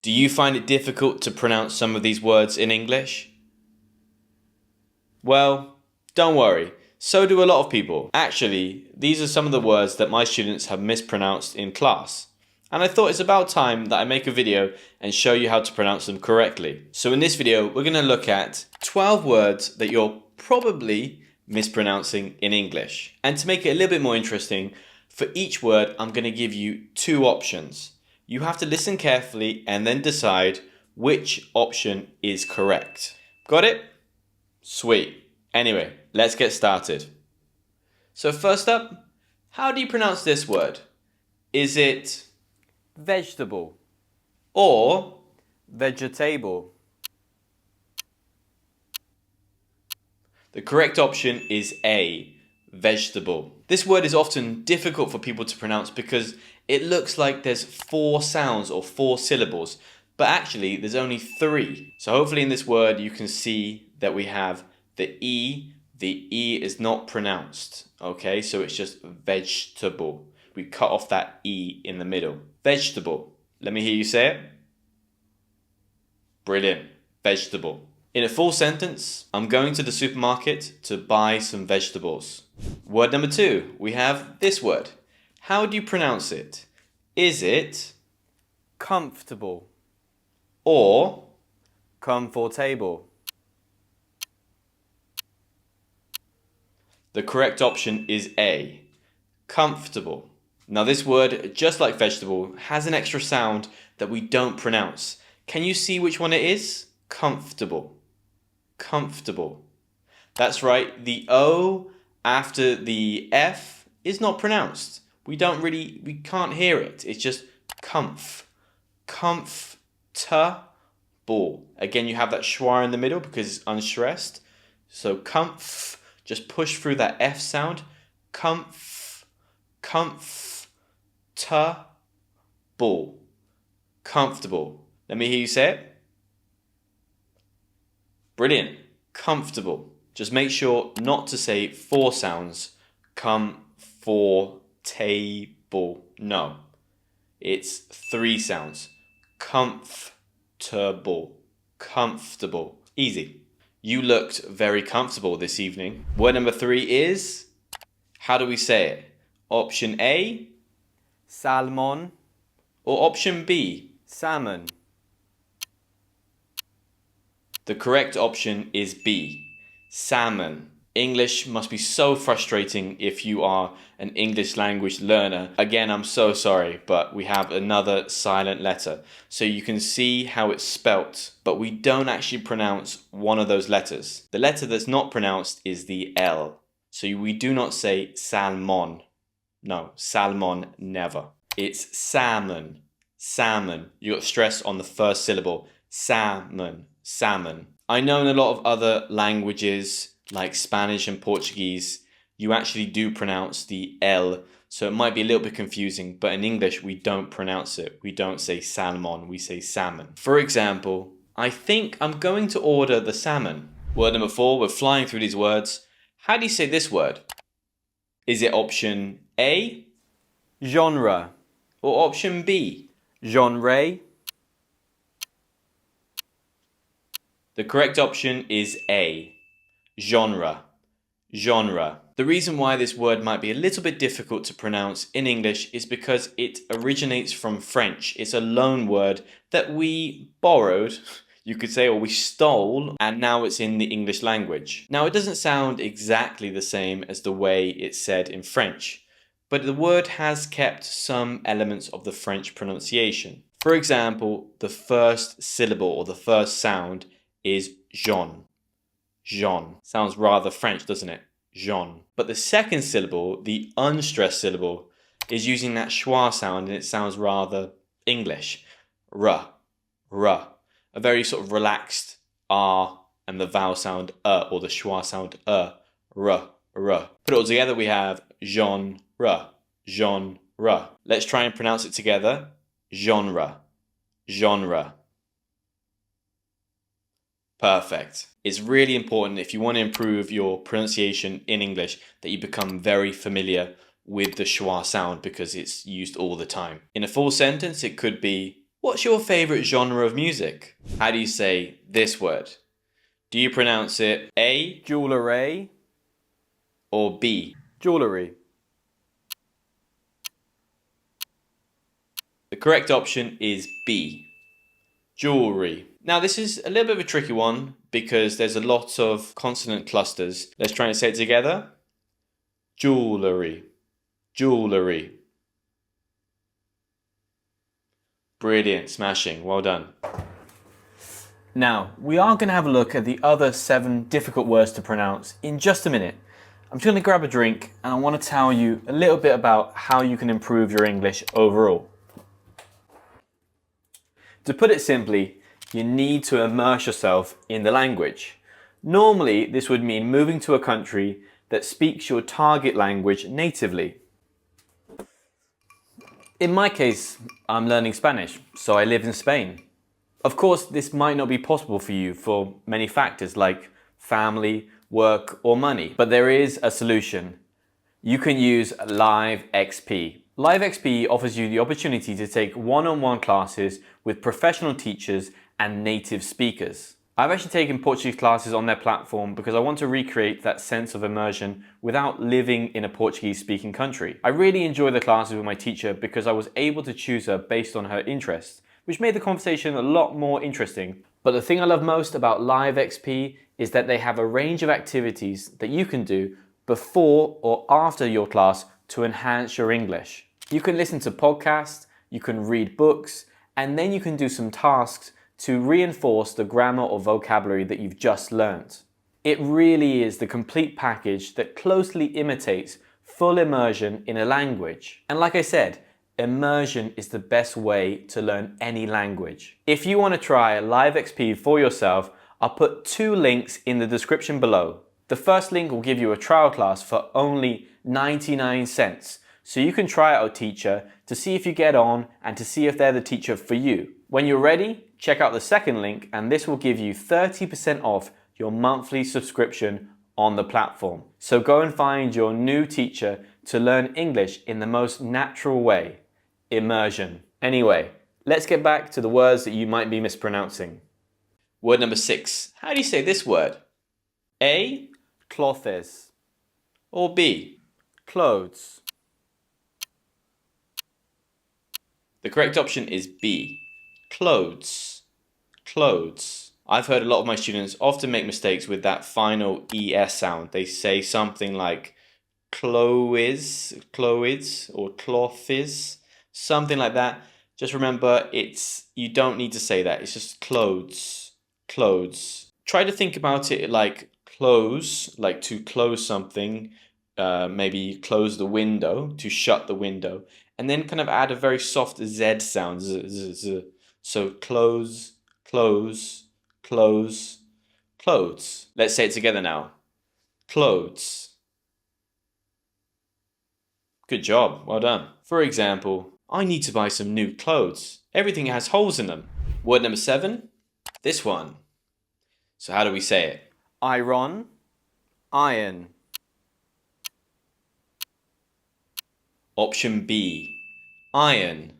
Do you find it difficult to pronounce some of these words in English? Well, don't worry. So do a lot of people. Actually, these are some of the words that my students have mispronounced in class. And I thought it's about time that I make a video and show you how to pronounce them correctly. So in this video, we're going to look at 12 words that you're probably mispronouncing in English. And to make it a little bit more interesting, for each word, I'm going to give you two options. You have to listen carefully and then decide which option is correct. Got it? Sweet. Anyway, let's get started. So first up, how do you pronounce this word? Is it vegetable or vegetable? The correct option is A, vegetable. This word is often difficult for people to pronounce because it looks like there's 4 sounds or 4 syllables, but actually there's only 3. So hopefully in this word you can see that we have the E is not pronounced, okay? So it's just vegetable. We cut off that E in the middle. Vegetable. Let me hear you say it. Brilliant. Vegetable. In a full sentence, I'm going to the supermarket to buy some vegetables. Word number 2, we have this word. How do you pronounce it? Is it comfortable or comfortable? The correct option is A, comfortable. Now this word, just like vegetable, has an extra sound that we don't pronounce. Can you see which one it is? Comfortable. Comfortable. That's right, the O after the F is not pronounced. We can't hear it. It's just comf. Comfortable. Again, you have that schwa in the middle because it's unstressed. So comf. Just push through that F sound. Comfortable. Comfortable. Let me hear you say it. Brilliant. Comfortable. Just make sure not to say 4 sounds. Comfortable. No. It's 3 sounds. Comfortable. Comfortable. Easy. You looked very comfortable this evening. Word number 3 is, how do we say it? Option A, salmon, or option B, salmon? The correct option is B, salmon. English must be so frustrating if you are an English language learner. Again, I'm so sorry, but we have another silent letter. So you can see how it's spelt, but we don't actually pronounce one of those letters. The letter that's not pronounced is the L. So we do not say salmon. No, salmon, never. It's salmon, salmon. You got stress on the first syllable. Salmon, salmon. I know in a lot of other languages, like Spanish and Portuguese, you actually do pronounce the L, so it might be a little bit confusing, but in English we don't pronounce it. We don't say salmon, we say salmon. For example, I think I'm going to order the salmon. Word number 4, we're flying through these words. How do you say this word? Is it option A, genre, or option B, genre? The correct option is A, genre. Genre. The reason why this word might be a little bit difficult to pronounce in English is because it originates from French. It's a loan word that we borrowed, you could say, or we stole, and now it's in the English language. Now, it doesn't sound exactly the same as the way it's said in French, but the word has kept some elements of the French pronunciation. For example, the first syllable or the first sound is Jean. Jean. Sounds rather French, doesn't it? Jean. But the second syllable, the unstressed syllable, is using that schwa sound and it sounds rather English. R. A very sort of relaxed R and the vowel sound or the schwa sound R. Put it all together, we have genre. Let's try and pronounce it together. Genre. Perfect. It's really important if you want to improve your pronunciation in English that you become very familiar with the schwa sound because it's used all the time. In a full sentence, it could be, What's your favourite genre of music? How do you say this word? Do you pronounce it A, Jewellery, or B? jewellery. The correct option is B, jewellery. Now this is a little bit of a tricky one because there's a lot of consonant clusters. Let's try and say it together. Jewellery, jewellery. Brilliant, smashing, well done. Now, we are going to have a look at the other 7 difficult words to pronounce in just a minute. I'm just going to grab a drink and I want to tell you a little bit about how you can improve your English overall. To put it simply, you need to immerse yourself in the language. Normally, this would mean moving to a country that speaks your target language natively. In my case, I'm learning Spanish, so I live in Spain. Of course, this might not be possible for you for many factors like family, work, or money, but there is a solution. You can use LIVEXP. LIVEXP offers you the opportunity to take one-on-one classes with professional teachers and native speakers. I've actually taken Portuguese classes on their platform because I want to recreate that sense of immersion without living in a Portuguese-speaking country. I really enjoy the classes with my teacher because I was able to choose her based on her interests, which made the conversation a lot more interesting. But the thing I love most about LIVEXP is that they have a range of activities that you can do before or after your class to enhance your English. You can listen to podcasts, you can read books, and then you can do some tasks to reinforce the grammar or vocabulary that you've just learnt. It really is the complete package that closely imitates full immersion in a language. And like I said, immersion is the best way to learn any language. If you want to try LIVEXP for yourself, I'll put 2 links in the description below. The first link will give you a trial class for only 99 cents. So you can try out a teacher to see if you get on and to see if they're the teacher for you. When you're ready, check out the second link and this will give you 30% off your monthly subscription on the platform. So go and find your new teacher to learn English in the most natural way. Immersion. Anyway, let's get back to the words that you might be mispronouncing. Word number 6. How do you say this word? A, Clothes, or B? clothes. The correct option is B, clothes, clothes. I've heard a lot of my students often make mistakes with that final ES sound. They say something like clothes, clothes, or clothes, something like that. Just remember, you don't need to say that. It's just clothes, clothes. Try to think about it like close, like to close something. Maybe close the window, to shut the window. And then kind of add a very soft Z sound. Z, z, z. So close, close, close, clothes. Let's say it together now. Clothes. Good job, well done. For example, I need to buy some new clothes. Everything has holes in them. Word number 7, this one. So how do we say it? Iron, iron. Option B, iron,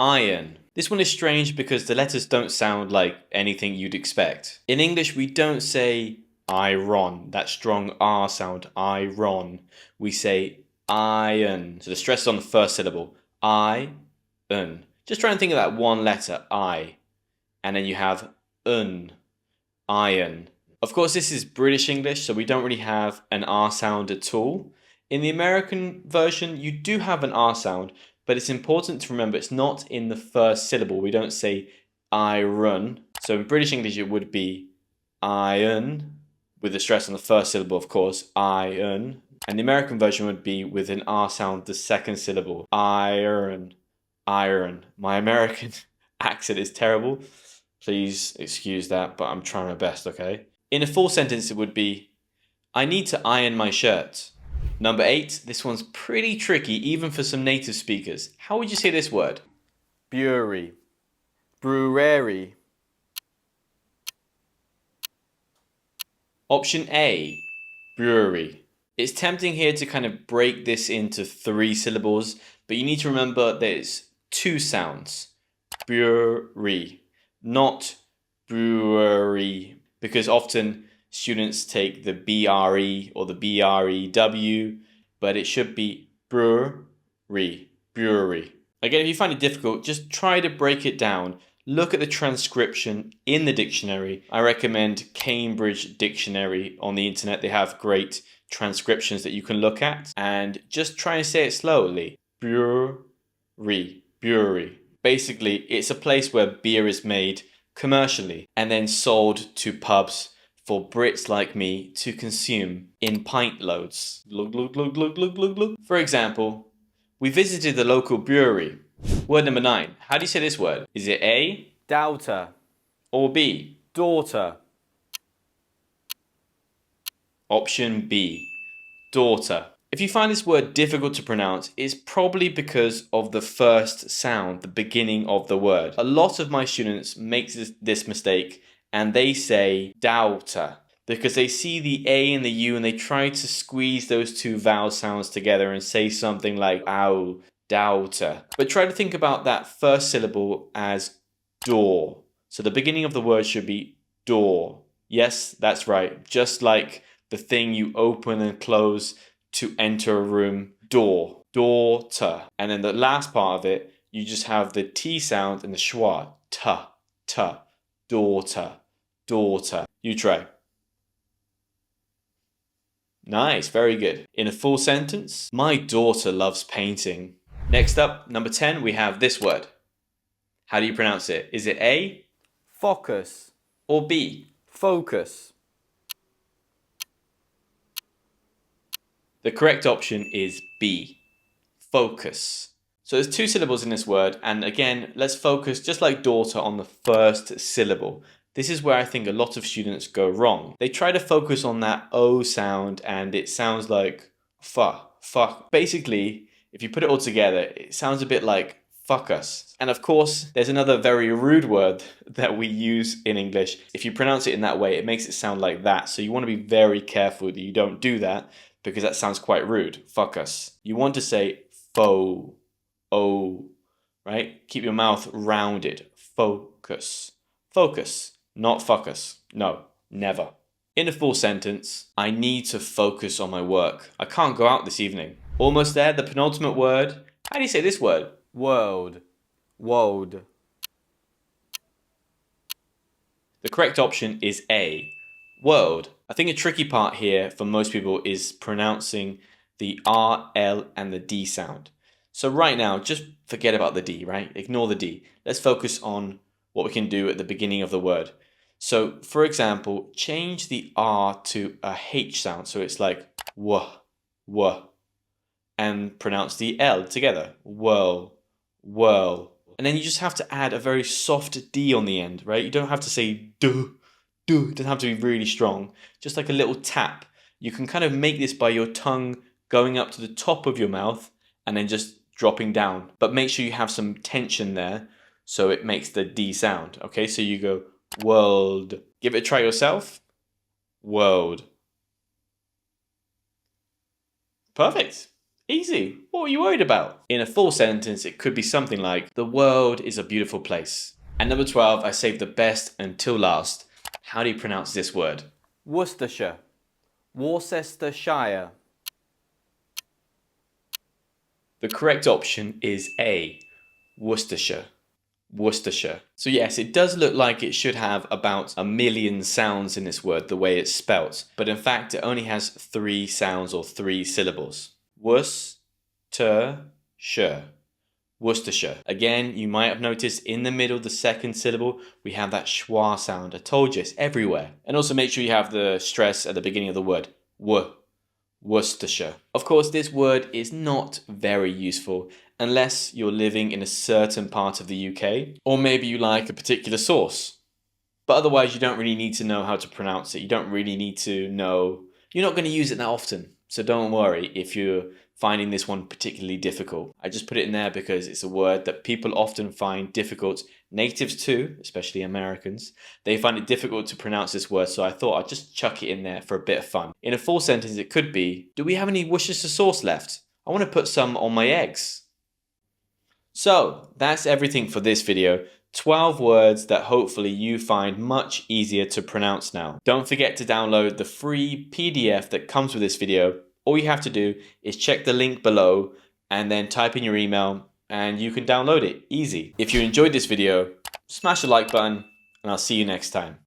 iron. This one is strange because the letters don't sound like anything you'd expect. In English, we don't say iron, that strong R sound, iron. We say iron. So the stress is on the first syllable. I-un. Just try and think of that one letter, I. And then you have un, iron. Of course, this is British English, so we don't really have an R sound at all. In the American version, you do have an R sound, but it's important to remember it's not in the first syllable. We don't say iron. So in British English, it would be iron, with the stress on the first syllable, of course, iron. And the American version would be with an R sound, the second syllable, iron, iron. My American accent is terrible. Please excuse that, but I'm trying my best, okay? In a full sentence, it would be, I need to iron my shirt. Number 8, this one's pretty tricky even for some native speakers. How would you say this word? Brewery, brewery. Option A, brewery. It's tempting here to kind of break this into 3 syllables, but you need to remember there's 2 sounds. brewery, not brewery, because often students take the BRE or the BREW, but it should be brewery, brewery. Again, if you find it difficult, just try to break it down. Look at the transcription in the dictionary. I recommend Cambridge Dictionary on the internet. They have great transcriptions that you can look at, and just try and say it slowly. Brewery, brewery. Basically, it's a place where beer is made commercially and then sold to pubs for Brits like me to consume in pint loads. Glug, glug, glug, glug, glug, glug, glug. For example, we visited the local brewery. Word number 9. How do you say this word? Is it A? Doubter. Or B? Daughter. Option B. Daughter. If you find this word difficult to pronounce, it's probably because of the first sound, the beginning of the word. A lot of my students make this mistake and they say doubter because they see the A and the U and they try to squeeze those two vowel sounds together and say something like ow, doubter. But try to think about that first syllable as door. So the beginning of the word should be door. Yes, that's right. Just like the thing you open and close to enter a room, door, daughter. And then the last part of it, you just have the T sound and the schwa, ta, daughter, daughter. You try. Nice, very good. In a full sentence, my daughter loves painting. Next up, number 10, we have this word. How do you pronounce it? Is it A? Focus. Or B? Focus. The correct option is B, focus. So there's 2 syllables in this word, and again, let's focus just like daughter on the first syllable. This is where I think a lot of students go wrong. They try to focus on that O sound and it sounds like fuck. Basically, if you put it all together, it sounds a bit like fuck us. And of course, there's another very rude word that we use in English. If you pronounce it in that way, it makes it sound like that. So you want to be very careful that you don't do that, because that sounds quite rude. Fuck us. You want to say fo, o, right? Keep your mouth rounded. Focus. Focus, not fuck us. No, never. In a full sentence, I need to focus on my work. I can't go out this evening. Almost there, the penultimate word. How do you say this word? World. Woad. The correct option is A, world. I think a tricky part here for most people is pronouncing the R, L, and the D sound. So right now, just forget about the D, right? Ignore the D. Let's focus on what we can do at the beginning of the word. So, for example, change the R to a H sound. So it's like w, and pronounce the L together. Whirl, whirl. And then you just have to add a very soft D on the end, right? You don't have to say duh. It doesn't have to be really strong, just like a little tap. You can kind of make this by your tongue going up to the top of your mouth and then just dropping down. But make sure you have some tension there so it makes the D sound. Okay, so you go world. Give it a try yourself. World. Perfect. Easy. What were you worried about? In a full sentence, it could be something like, the world is a beautiful place. And number 12, I saved the best until last. How do you pronounce this word? Worcestershire. Worcestershire. The correct option is A, Worcestershire. Worcestershire. So yes, it does look like it should have about 1 million sounds in this word, the way it's spelt. But in fact, it only has 3 sounds or 3 syllables. Worcestershire. Worcestershire. Again, you might have noticed in the middle, the second syllable, we have that schwa sound. I told you, it's everywhere. And also make sure you have the stress at the beginning of the word. Worcestershire. Of course, this word is not very useful unless you're living in a certain part of the UK, or maybe you like a particular sauce. But otherwise, you don't really need to know how to pronounce it. You don't really need to know. You're not going to use it that often. So don't worry if you're finding this one particularly difficult. I just put it in there because it's a word that people often find difficult. Natives too, especially Americans, they find it difficult to pronounce this word, so I thought I'd just chuck it in there for a bit of fun. In a full sentence, it could be, do we have any Worcestershire sauce left? I want to put some on my eggs. So, that's everything for this video. 12 words that hopefully you find much easier to pronounce now. Don't forget to download the free PDF that comes with this video. All you have to do is check the link below and then type in your email and you can download it. Easy. If you enjoyed this video, smash the like button and I'll see you next time.